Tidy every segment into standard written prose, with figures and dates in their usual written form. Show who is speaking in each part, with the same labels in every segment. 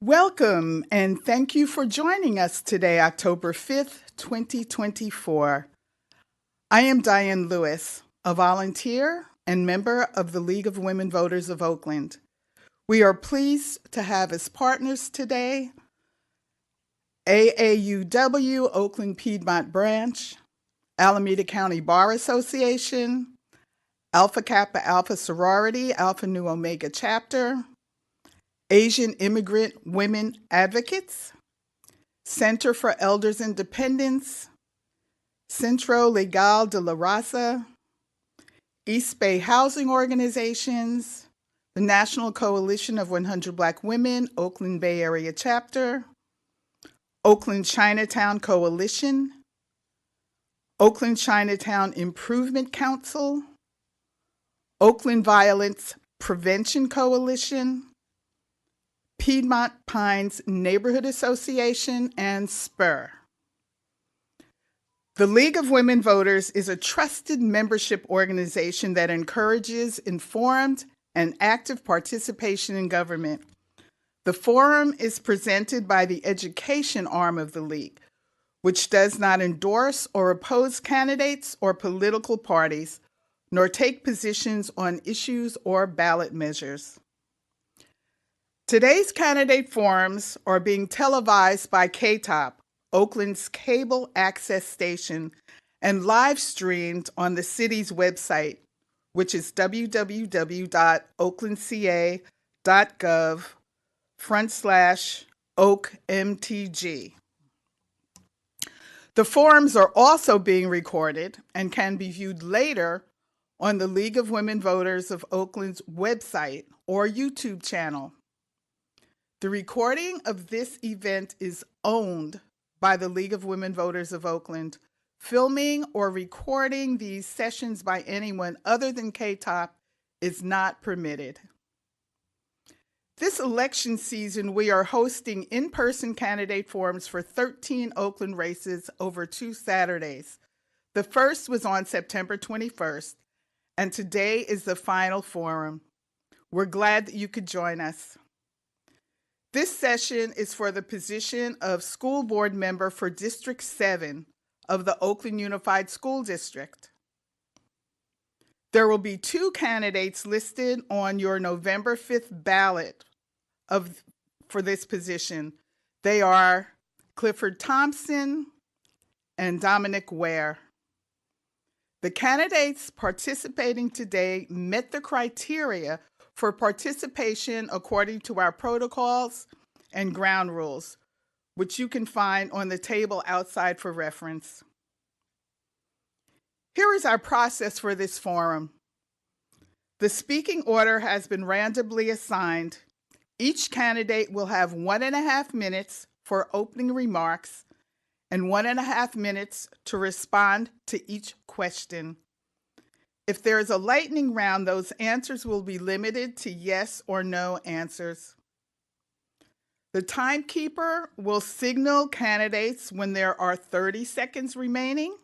Speaker 1: Welcome and thank you for joining us today, October 5th, 2024. I am Diane Lewis, a volunteer and member of the League of Women Voters of Oakland. We are pleased to have as partners today AAUW Oakland Piedmont Branch, Alameda County Bar Association, Alpha Kappa Alpha Sorority Alpha Nu Omega Chapter, Asian Immigrant Women Advocates, Center for Elders Independence, Centro Legal de la Raza, East Bay Housing Organizations, the National Coalition of 100 Black Women, Oakland Bay Area Chapter, Oakland Chinatown Coalition, Oakland Chinatown Improvement Council, Oakland Violence Prevention Coalition, Piedmont Pines Neighborhood Association, and SPUR. The League of Women Voters is a trusted membership organization that encourages informed and active participation in government. The forum is presented by the education arm of the League, which does not endorse or oppose candidates or political parties, nor take positions on issues or ballot measures. Today's candidate forums are being televised by KTOP, Oakland's cable access station, and live streamed on the city's website, which is www.oaklandca.gov/OakMTG. The forums are also being recorded and can be viewed later on the League of Women Voters of Oakland's website or YouTube channel. The recording of this event is owned by the League of Women Voters of Oakland. Filming or recording these sessions by anyone other than KTOP is not permitted. This election season, we are hosting in-person candidate forums for 13 Oakland races over 2 Saturdays. The first was on September 21st, and today is the final forum. We're glad that you could join us. This session is for the position of school board member for District 7 of the Oakland Unified School District. There will be 2 candidates listed on your November 5th ballot for this position. They are Clifford Thompson and Dominic Ware. The candidates participating today met the criteria for participation according to our protocols and ground rules, which you can find on the table outside for reference. Here is our process for this forum. The speaking order has been randomly assigned. Each candidate will have 1.5 minutes for opening remarks and 1.5 minutes to respond to each question. If there is a lightning round, those answers will be limited to yes or no answers. The timekeeper will signal candidates when there are 30 seconds remaining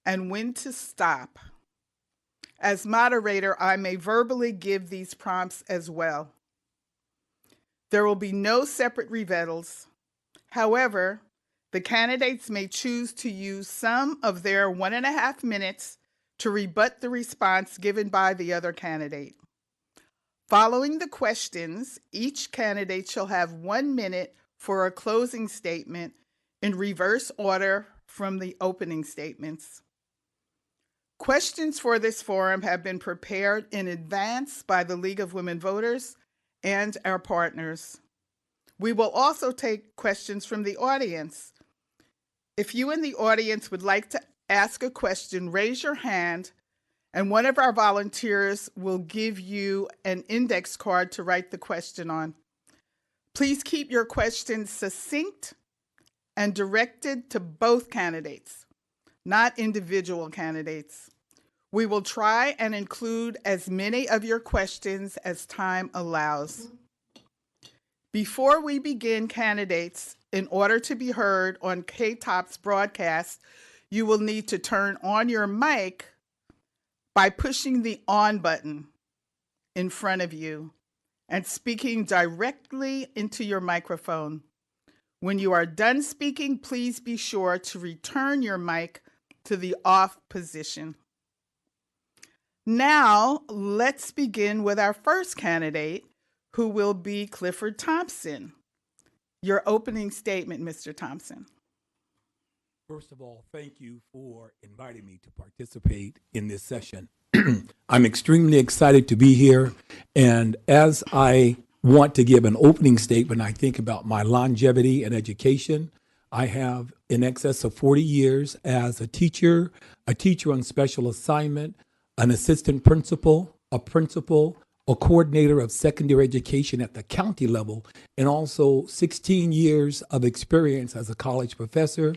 Speaker 1: and when to stop. As moderator, I may verbally give these prompts as well. There will be no separate rebuttals. However, the candidates may choose to use some of their 1.5 minutes to rebut the response given by the other candidate. Following the questions, each candidate shall have 1 minute for a closing statement in reverse order from the opening statements. Questions for this forum have been prepared in advance by the League of Women Voters and our partners. We will also take questions from the audience. If you in the audience would like to ask a question, raise your hand, and one of our volunteers will give you an index card to write the question on. Please keep your questions succinct and directed to both candidates, not individual candidates. We will try and include as many of your questions as time allows. Before we begin, candidates, in order to be heard on KTOP's broadcast, you will need to turn on your mic by pushing the on button in front of you and speaking directly into your microphone. When you are done speaking, please be sure to return your mic to the off position. Now, let's begin with our first candidate, who will be Clifford Thompson. Your opening statement, Mr. Thompson.
Speaker 2: First of all, thank you for inviting me to participate in this session. I'm extremely excited to be here, and as I want to give an opening statement, I think about my longevity in education. I have in excess of 40 years as a teacher on special assignment, an assistant principal, a coordinator of secondary education at the county level, and also 16 years of experience as a college professor.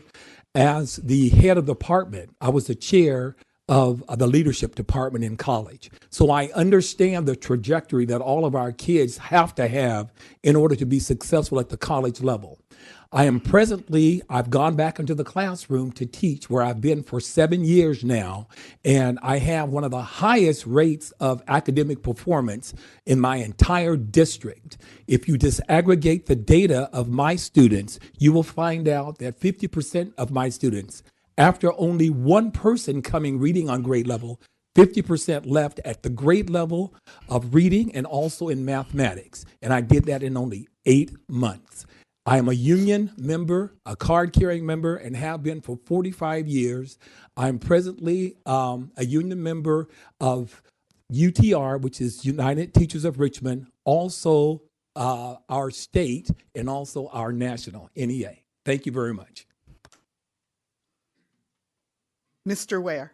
Speaker 2: As the head of the department, I was the chair of the leadership department in college. So I understand the trajectory that all of our kids have to have in order to be successful at the college level. I've gone back into the classroom to teach, where I've been for 7 years now, and I have one of the highest rates of academic performance in my entire district. If you disaggregate the data of my students, you will find out that 50% of my students, after only one person coming reading on grade level, 50% left at the grade level of reading and also in mathematics. And I did that in only 8 months. I am a union member, a card-carrying member, and have been for 45 years. I'm presently a union member of UTR, which is United Teachers of Richmond, also our state, and also our national, NEA. Thank you very much.
Speaker 1: Mr. Ware.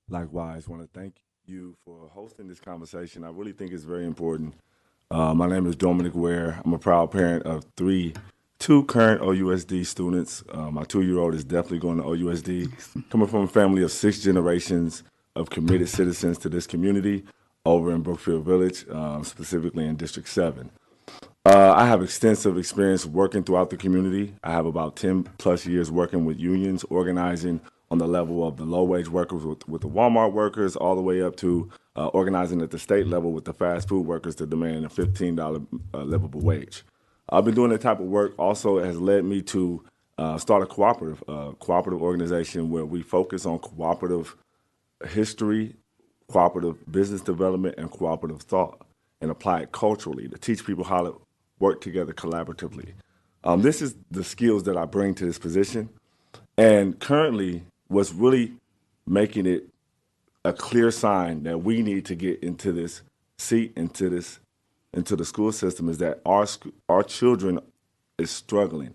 Speaker 3: Likewise, want to thank you for hosting this conversation. I really think it's very important. My name is Dominic Ware. I'm a proud parent of two current OUSD students. My 2-year-old is definitely going to OUSD, coming from a family of 6 generations of committed citizens to this community over in Brookfield Village, specifically in District 7. I have extensive experience working throughout the community. I have about 10 plus years working with unions, organizing on the level of the low-wage workers with the Walmart workers, all the way up to organizing at the state level with the fast food workers to demand a $15 livable wage. I've been doing that type of work. Also has led me to start a cooperative organization where we focus on cooperative history, cooperative business development, and cooperative thought, and apply it culturally to teach people how to work together collaboratively. This is the skills that I bring to this position. And currently, what's really making it a clear sign that we need to get into this seat, into the school system, is that our children is struggling.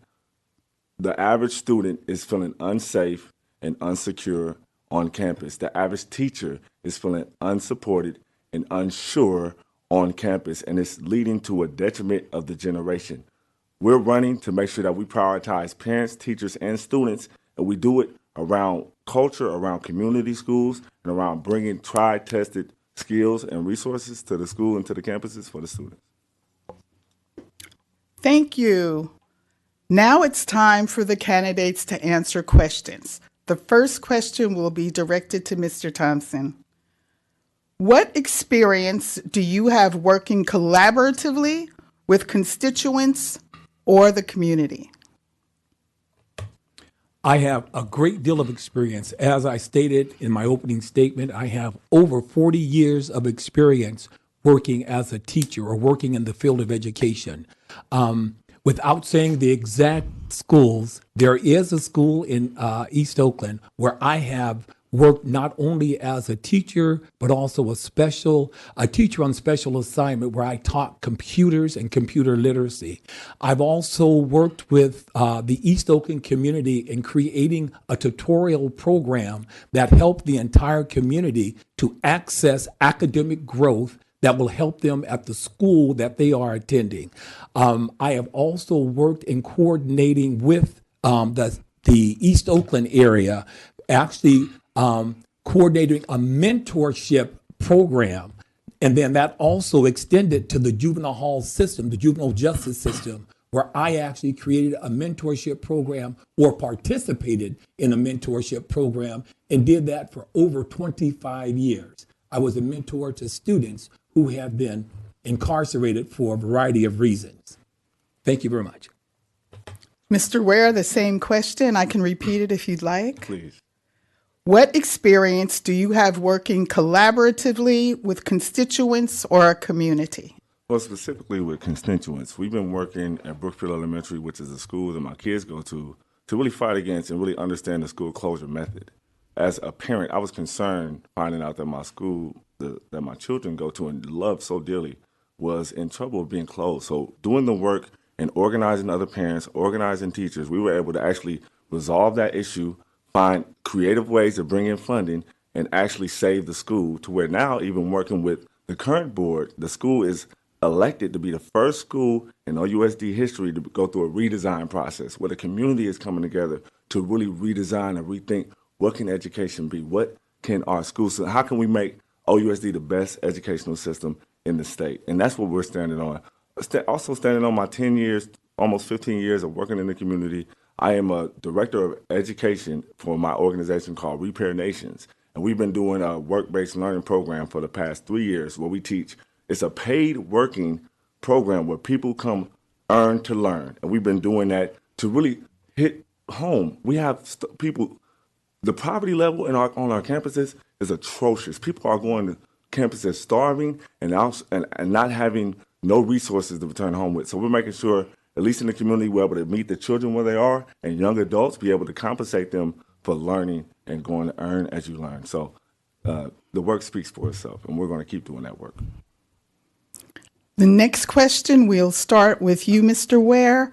Speaker 3: The average student is feeling unsafe and unsecure on campus. The average teacher is feeling unsupported and unsure on campus, and it's leading to a detriment of the generation. We're running to make sure that we prioritize parents, teachers, and students, and we do it around culture, around community schools, and around bringing tried, tested skills and resources to the school and to the campuses for the students.
Speaker 1: Thank you. Now it's time for the candidates to answer questions. The first question will be directed to Mr. Thompson. What experience do you have working collaboratively with constituents or the community?
Speaker 2: I have a great deal of experience. As I stated in my opening statement, I have over 40 years of experience working as a teacher or working in the field of education. Without saying the exact schools, there is a school in East Oakland where I have worked not only as a teacher, but also a teacher on special assignment where I taught computers and computer literacy. I've also worked with the East Oakland community in creating a tutorial program that helped the entire community to access academic growth that will help them at the school that they are attending. I have also worked in coordinating with the East Oakland area, actually coordinating a mentorship program. And then that also extended to the juvenile hall system, the juvenile justice system, where I actually created a mentorship program or participated in a mentorship program and did that for over 25 years. I was a mentor to students who have been incarcerated for a variety of reasons. Thank you very much.
Speaker 1: Mr. Ware, the same question. I can repeat it if you'd like.
Speaker 3: Please.
Speaker 1: What experience do you have working collaboratively with constituents or a community?
Speaker 3: Well, specifically with constituents, we've been working at Brookfield Elementary, which is a school that my kids go to really fight against and really understand the school closure method. As a parent, I was concerned finding out that my school that my children go to and love so dearly was in trouble of being closed. So doing the work and organizing other parents, organizing teachers, we were able to actually resolve that issue, find creative ways to bring in funding, and actually save the school to where now, even working with the current board, the school is elected to be the first school in OUSD history to go through a redesign process where the community is coming together to really redesign and rethink what can education be, what can our schools, how can we make OUSD the best educational system in the state? And that's what we're standing on. Also standing on my 10 years, almost 15 years of working in the community. I am a director of education for my organization called Repair Nations. And we've been doing a work-based learning program for the past 3 years where we teach. It's a paid working program where people come earn to learn. And we've been doing that to really hit home. We have people, the poverty level on our campuses is atrocious. People are going to campuses starving and not having no resources to return home with. So we're making sure, at least in the community, we're able to meet the children where they are and young adults be able to compensate them for learning and going to earn as you learn. So the work speaks for itself, and we're going to keep doing that work.
Speaker 1: The next question, we'll start with you, Mr. Ware.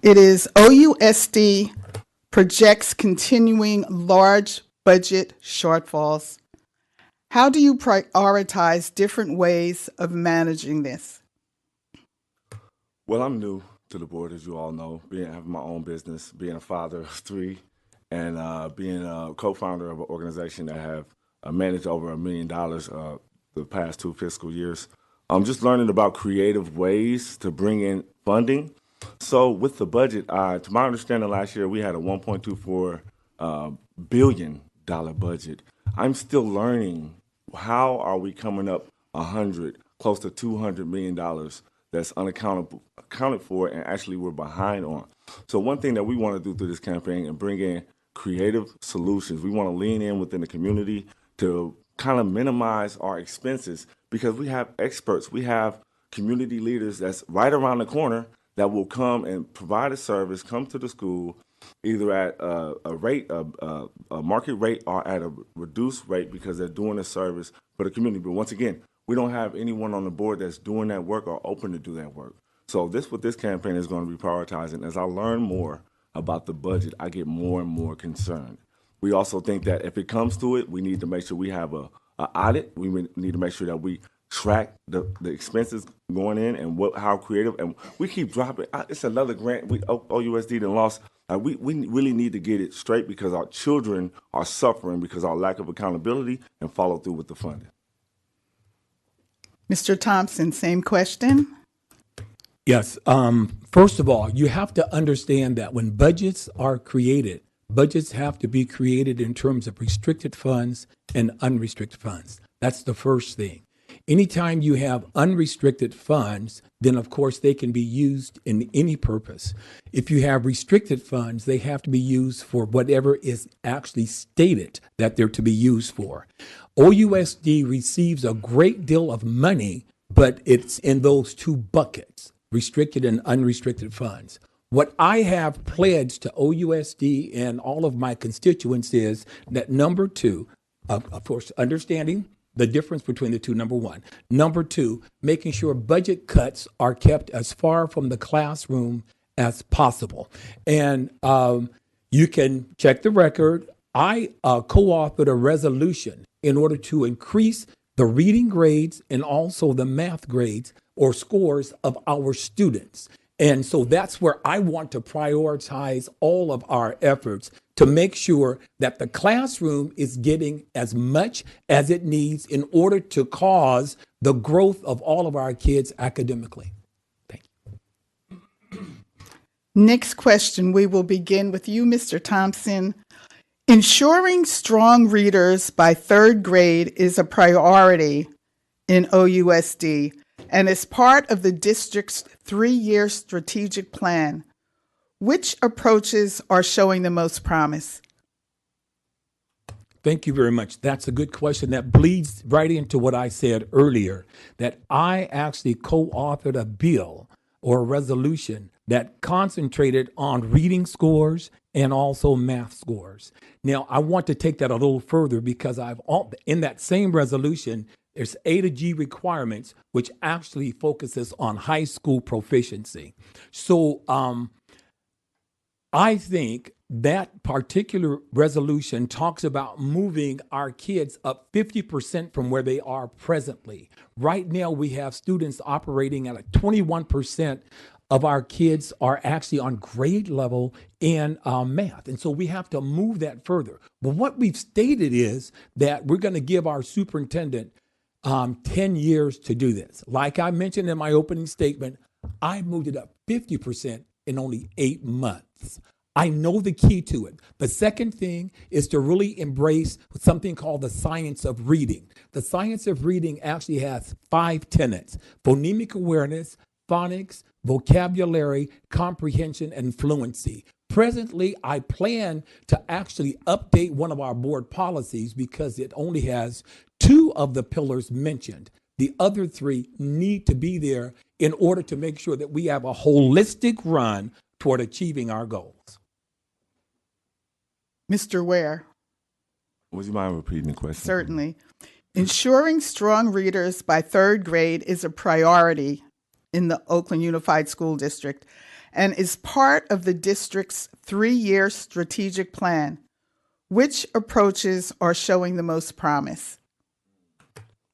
Speaker 1: It is OUSD projects continuing large budget shortfalls. How do you prioritize different ways of managing this?
Speaker 3: Well, I'm new to the board, as you all know, having my own business, being a father of 3, and being a co-founder of an organization that have managed over $1 million the past 2 fiscal years. I'm just learning about creative ways to bring in funding. So with the budget, to my understanding, last year we had a $1.24 billion budget. I'm still learning how are we coming up close to $200 million that's accounted for, and actually we're behind on. So one thing that we want to do through this campaign and bring in creative solutions. We want to lean in within the community to kind of minimize our expenses because we have experts. We have community leaders that's right around the corner that will come and provide a service, come to the school, either at a market rate or at a reduced rate because they're doing a service for the community. But once again, we don't have anyone on the board that's doing that work or open to do that work. So what this campaign is going to be prioritizing. As I learn more about the budget, I get more and more concerned. We also think that if it comes to it, we need to make sure we have an audit. We need to make sure that we track the expenses going in and how creative. And we keep dropping. It's another grant. OUSD done lost. We really need to get it straight because our children are suffering because of our lack of accountability and follow through with the funding.
Speaker 1: Mr. Thompson, same question.
Speaker 2: Yes. First of all, you have to understand that when budgets are created, budgets have to be created in terms of restricted funds and unrestricted funds. That's the first thing. Anytime you have unrestricted funds, then of course they can be used in any purpose. If you have restricted funds, they have to be used for whatever is actually stated that they're to be used for. OUSD receives a great deal of money, but it's in those 2 buckets, restricted and unrestricted funds. What I have pledged to OUSD and all of my constituents is that number 2, of course, understanding the difference between the 2, number 1. Number 2, making sure budget cuts are kept as far from the classroom as possible. And you can check the record. I co-authored a resolution in order to increase the reading grades and also the math grades or scores of our students. And so that's where I want to prioritize all of our efforts to make sure that the classroom is getting as much as it needs in order to cause the growth of all of our kids academically. Thank you.
Speaker 1: Next question, we will begin with you, Mr. Thompson. Ensuring strong readers by 3rd grade is a priority in OUSD and is part of the district's 3-year strategic plan. Which approaches are showing the most promise?
Speaker 2: Thank you very much. That's a good question that bleeds right into what I said earlier, that I actually co-authored a bill or a resolution that concentrated on reading scores and also math scores. Now, I want to take that a little further because in that same resolution, there's A to G requirements, which actually focuses on high school proficiency. So I think that particular resolution talks about moving our kids up 50% from where they are presently. Right now, we have students operating at a 21% of our kids are actually on grade level in math. And so we have to move that further. But what we've stated is that we're going to give our superintendent 10 years to do this. Like I mentioned in my opening statement, I moved it up 50% in only 8 months. I know the key to it. The second thing is to really embrace something called the science of reading. The science of reading actually has 5 tenets: phonemic awareness, phonics, vocabulary, comprehension, and fluency. Presently, I plan to actually update one of our board policies because it only has 2 of the pillars mentioned. The other 3 need to be there in order to make sure that we have a holistic run toward achieving our goals.
Speaker 1: Mr. Ware.
Speaker 3: Would you mind repeating the question?
Speaker 1: Certainly. Ensuring strong readers by 3rd grade is a priority in the Oakland Unified School District and is part of the district's 3-year strategic plan. Which approaches are showing the most promise?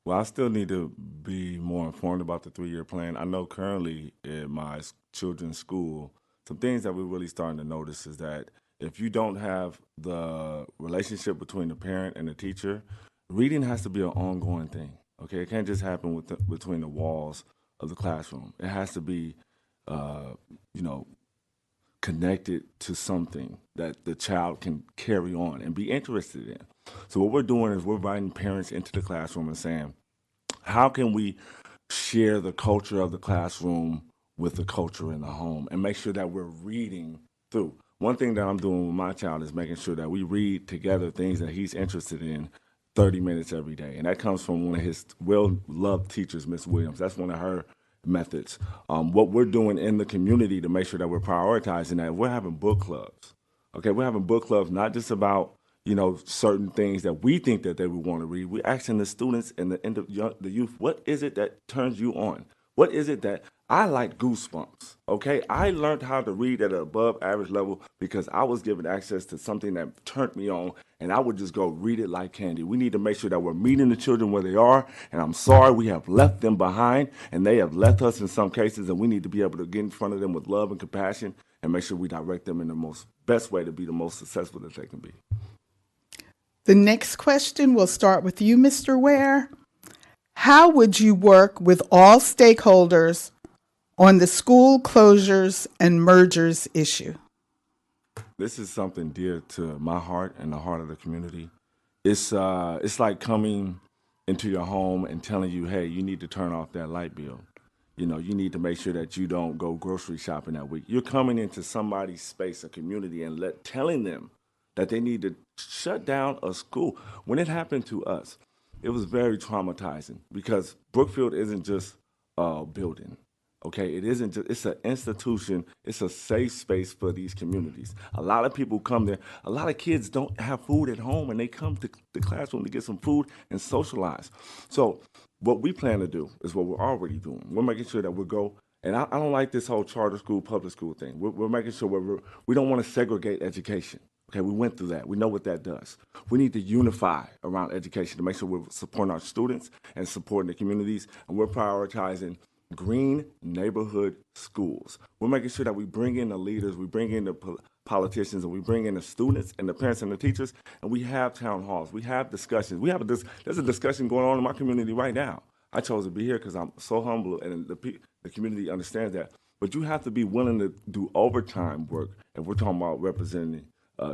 Speaker 3: Well, I still need to be more informed about the 3-year plan. I know currently in my children's school, some things that we're really starting to notice is that if you don't have the relationship between the parent and the teacher, reading has to be an ongoing thing. Okay, it can't just happen between the walls of the classroom. It has to be, connected to something that the child can carry on and be interested in. So what we're doing is we're inviting parents into the classroom and saying, how can we share the culture of the classroom with the culture in the home and make sure that we're reading through? One thing that I'm doing with my child is making sure that we read together things that he's interested in 30 minutes every day. And that comes from one of his well-loved teachers, Miss Williams. That's one of her methods. What we're doing in the community to make sure that we're prioritizing that, we're having book clubs. Okay, we're having book clubs not just about, certain things that we think that they would want to read. We're asking the students and the youth, what is it that turns you on? What is it that I like? Goosebumps, okay? I learned how to read at an above average level because I was given access to something that turned me on, and I would just go read it like candy. We need to make sure that we're meeting the children where they are, and I'm sorry we have left them behind, and they have left us in some cases, and we need to be able to get in front of them with love and compassion and make sure we direct them in the best way to be the most successful that they can be.
Speaker 1: The next question will start with you, Mr. Ware. How would you work with all stakeholders on the school closures and mergers issue?
Speaker 3: This is something dear to my heart and the heart of the community. It's like coming into your home and telling you, hey, you need to turn off that light bill. You need to make sure that you don't go grocery shopping that week. You're coming into somebody's space, a community, and telling them that they need to shut down a school. When it happened to us, it was very traumatizing because Brookfield isn't just a building. Okay, it isn't just, it's an institution, it's a safe space for these communities. A lot of people come there, a lot of kids don't have food at home and they come to the classroom to get some food and socialize. So what we plan to do is what we're already doing. We're making sure that we go, and I don't like this whole charter school, public school thing. We're making sure we don't want to segregate education. Okay, we went through that. We know what that does. We need to unify around education to make sure we're supporting our students and supporting the communities, and we're prioritizing green neighborhood schools. We're making sure that we bring in the leaders, we bring in the politicians, and we bring in the students and the parents and the teachers, and we have town halls, we have discussions. There's a discussion going on in my community right now. I chose to be here because I'm so humble, and the community understands that. But you have to be willing to do overtime work if we're talking about representing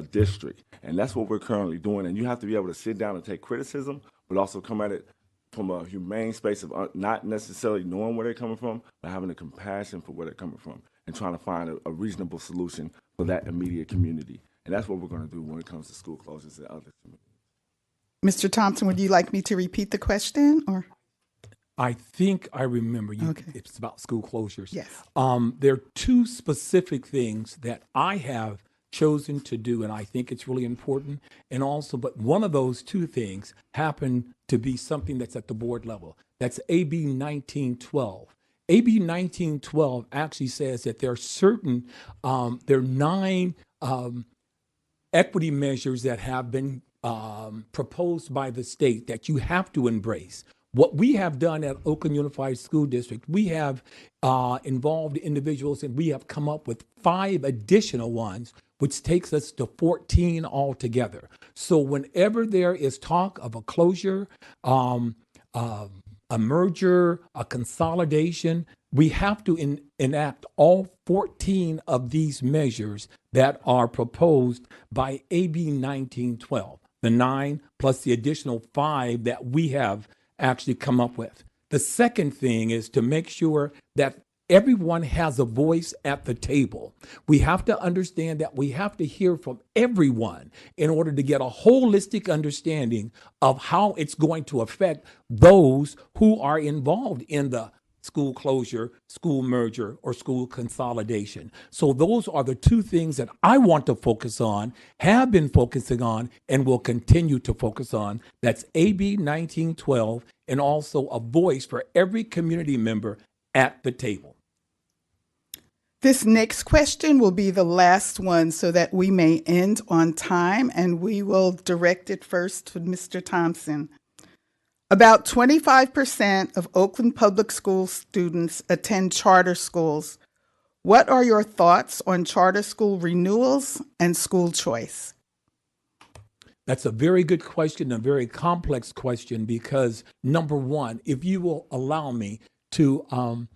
Speaker 3: district. And that's what we're currently doing. And you have to be able to sit down and take criticism, but also come at it from a humane space of not necessarily knowing where they're coming from, but having a compassion for where they're coming from and trying to find a reasonable solution for that immediate community. And that's what we're going to do when it comes to school closures and other communities.
Speaker 1: Mr. Thompson, would you like me to repeat the question, or?
Speaker 2: I think I remember you.
Speaker 1: Okay.
Speaker 2: It's about school closures.
Speaker 1: Yes.
Speaker 2: There are two specific things that I have chosen to do, and I think it's really important. And also, but one of those two things happen to be something that's at the board level. That's AB 1912. AB 1912 actually says that there are certain, there are 9 equity measures that have been proposed by the state that you have to embrace. What we have done at Oakland Unified School District, we have involved individuals and we have come up with 5 additional ones, which takes us to 14 altogether. So whenever there is talk of a closure, a merger, a consolidation, we have to enact all 14 of these measures that are proposed by AB 1912, the 9 plus the additional 5 that we have actually come up with. The second thing is to make sure that everyone has a voice at the table. We have to understand that we have to hear from everyone in order to get a holistic understanding of how it's going to affect those who are involved in the school closure, school merger, or school consolidation. So those are the 2 things that I want to focus on, have been focusing on, and will continue to focus on. That's AB 1912, and also a voice for every community member at the table.
Speaker 1: This next question will be the last one so that we may end on time, and we will direct it first to Mr. Thompson. About 25% of Oakland Public School students attend charter schools. What are your thoughts on charter school renewals and school choice?
Speaker 2: That's a very good question, a very complex question, because number one, if you will allow me to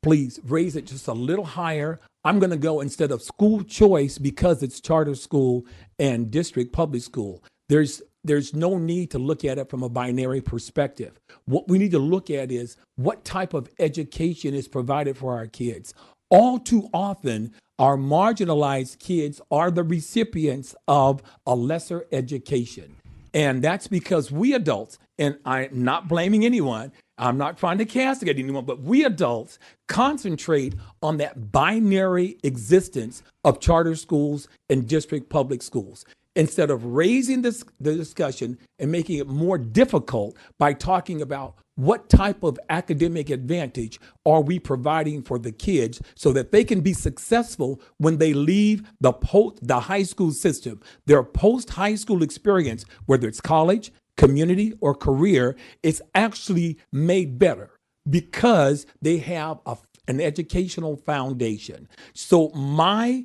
Speaker 2: please raise it just a little higher, I'm going to go instead of school choice because it's charter school and district public school. There's no need to look at it from a binary perspective. What we need to look at is what type of education is provided for our kids. All too often, our marginalized kids are the recipients of a lesser education. And that's because we adults, and I'm not blaming anyone, I'm not trying to castigate anyone, but we adults concentrate on that binary existence of charter schools and district public schools, instead of raising the discussion and making it more difficult by talking about what type of academic advantage are we providing for the kids so that they can be successful when they leave the high school system. Their post-high school experience, whether it's college, community, or career, is actually made better because they have an educational foundation. So my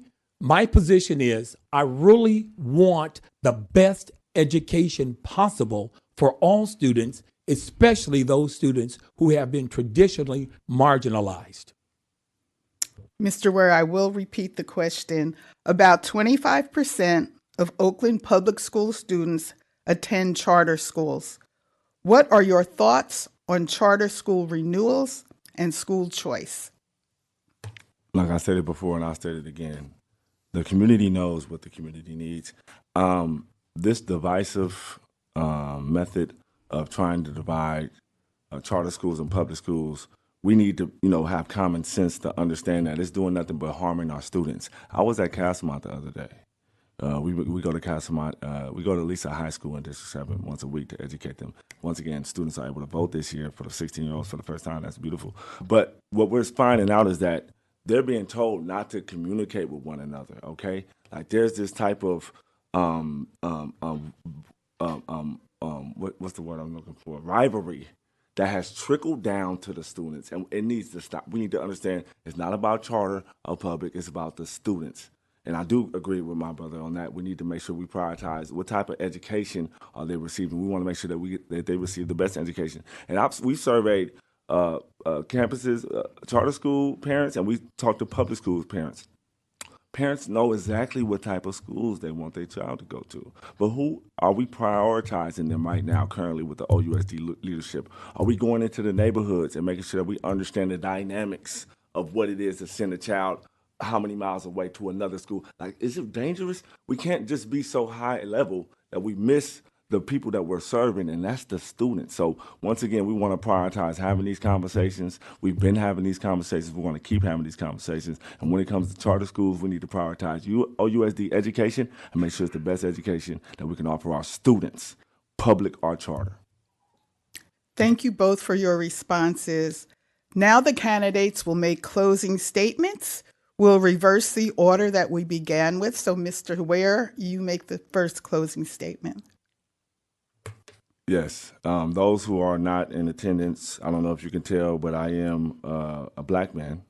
Speaker 2: position is I really want the best education possible for all students, especially those students who have been traditionally marginalized.
Speaker 1: Mr. Ware, I will repeat the question. About 25% of Oakland Public School students attend charter schools. What are your thoughts on charter school renewals and school choice?
Speaker 3: Like I said it before, and I'll say it again. The community knows what the community needs. This divisive method of trying to divide charter schools and public schools, we need to, have common sense to understand that it's doing nothing but harming our students. I was at Castlemont the other day. We go to Castlemont. We go to Lisa High School in District 7 once a week to educate them. Once again, students are able to vote this year for the 16-year-olds for the first time. That's beautiful. But what we're finding out is that they're being told not to communicate with one another, okay? Like there's this type of, what's the word I'm looking for? Rivalry that has trickled down to the students, and it needs to stop. We need to understand it's not about charter or public, it's about the students. And I do agree with my brother on that. We need to make sure we prioritize what type of education are they receiving. We want to make sure that they receive the best education. And we've surveyed campuses, charter school parents, and we talked to public school parents. Parents know exactly what type of schools they want their child to go to. But who are we prioritizing them right now currently with the OUSD leadership? Are we going into the neighborhoods and making sure that we understand the dynamics of what it is to send a child how many miles away to another school? Like, is it dangerous? We can't just be so high level that we miss the people that we're serving, and that's the students. So once again, we want to prioritize having these conversations. We've been having these conversations. We want to keep having these conversations. And when it comes to charter schools, we need to prioritize OUSD education and make sure it's the best education that we can offer our students, public or charter.
Speaker 1: Thank you both for your responses. Now the candidates will make closing statements. We'll reverse the order that we began with. So Mr. Ware, you make the first closing statement.
Speaker 3: Yes. Those who are not in attendance, I don't know if you can tell, but I am a black man.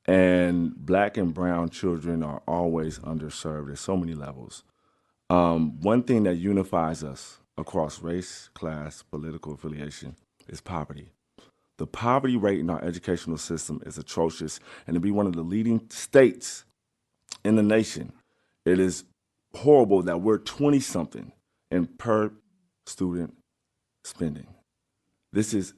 Speaker 3: And black and brown children are always underserved at so many levels. One thing that unifies us across race, class, political affiliation is poverty. The poverty rate in our educational system is atrocious, and to be one of the leading states in the nation, it is horrible that we're 20-something in per student spending. This is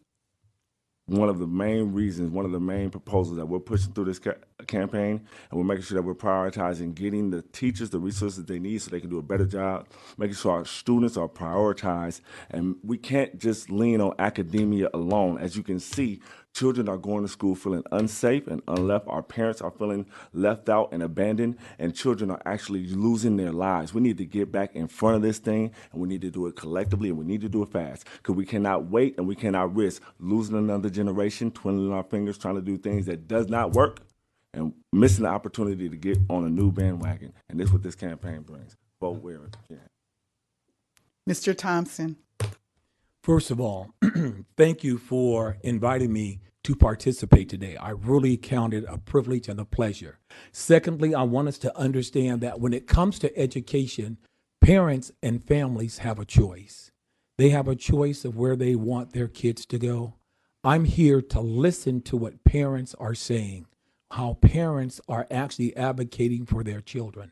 Speaker 3: one of the main reasons, one of the main proposals that we're pushing through this campaign, and we're making sure that we're prioritizing getting the teachers the resources they need so they can do a better job, making sure our students are prioritized, and we can't just lean on academia alone. As you can see, children are going to school feeling unsafe and unleft. Our parents are feeling left out and abandoned, and children are actually losing their lives. We need to get back in front of this thing, and we need to do it collectively, and we need to do it fast, because we cannot wait and we cannot risk losing another generation, twiddling our fingers, trying to do things that does not work, and missing the opportunity to get on a new bandwagon. And this is what this campaign brings. Vote where it can.
Speaker 1: Mr. Thompson.
Speaker 2: First of all, thank you for inviting me to participate today. I really count it a privilege and a pleasure. Secondly, I want us to understand that when it comes to education, parents and families have a choice. They have a choice of where they want their kids to go. I'm here to listen to what parents are saying, how parents are actually advocating for their children.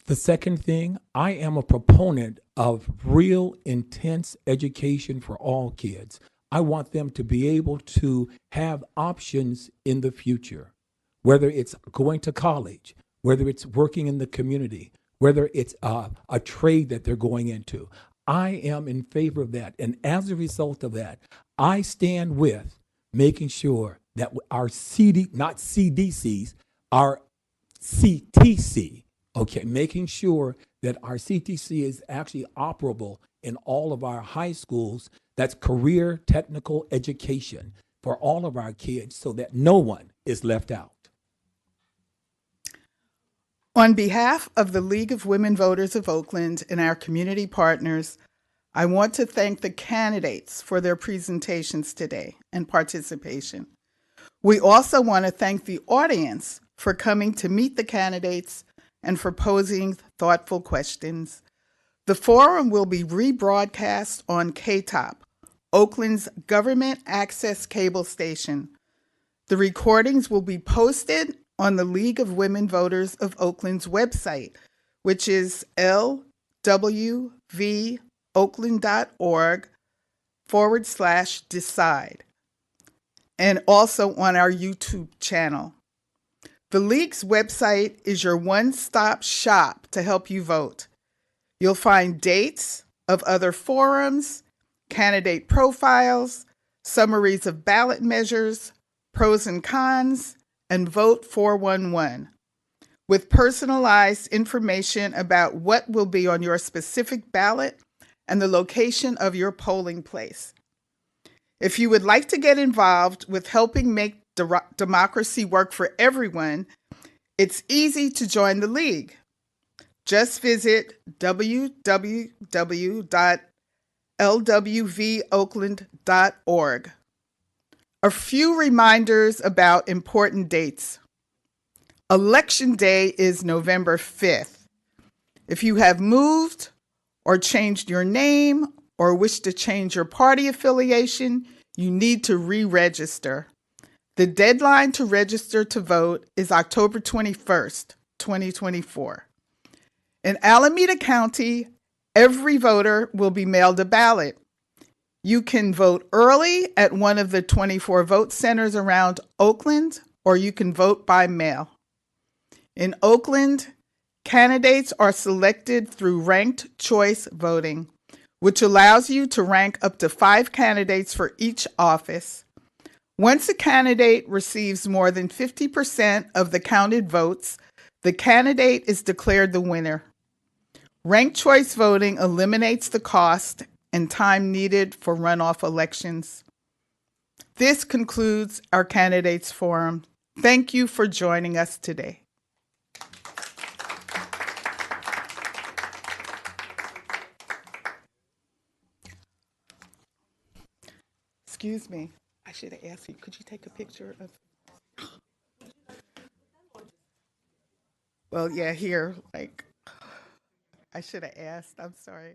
Speaker 2: The second thing, I am a proponent of real intense education for all kids. I want them to be able to have options in the future, whether it's going to college, whether it's working in the community, whether it's a trade that they're going into. I am in favor of that. And as a result of that, I stand with making sure that our not CDCs, our CTC, making sure that our CTC is actually operable in all of our high schools. That's career technical education for all of our kids so that no one is left out.
Speaker 1: On behalf of the League of Women Voters of Oakland and our community partners, I want to thank the candidates for their presentations today and participation. We also want to thank the audience for coming to meet the candidates and for posing thoughtful questions. The forum will be rebroadcast on KTOP, Oakland's government access cable station. The recordings will be posted on the League of Women Voters of Oakland's website, which is lwvoakland.org/decide, and also on our YouTube channel. The League's website is your one-stop shop to help you vote. You'll find dates of other forums, candidate profiles, summaries of ballot measures, pros and cons, and Vote 411, with personalized information about what will be on your specific ballot and the location of your polling place. If you would like to get involved with helping make democracy work for everyone, it's easy to join the League. Just visit www.lwvoakland.org. A few reminders about important dates. Election Day is November 5th. If you have moved or changed your name or wish to change your party affiliation, you need to re-register. The deadline to register to vote is October 21st. 2024. In Alameda County, every voter will be mailed a ballot. You can vote early at one of the 24 vote centers around Oakland, or you can vote by mail. In Oakland, candidates are selected through ranked choice voting, which allows you to rank up to 5 candidates for each office. Once a candidate receives more than 50% of the counted votes, the candidate is declared the winner. Ranked choice voting eliminates the cost and time needed for runoff elections. This concludes our candidates forum. Thank you for joining us today. Excuse me, I should have asked you, could you take a picture of? Well, yeah, here, like, I should have asked, I'm sorry.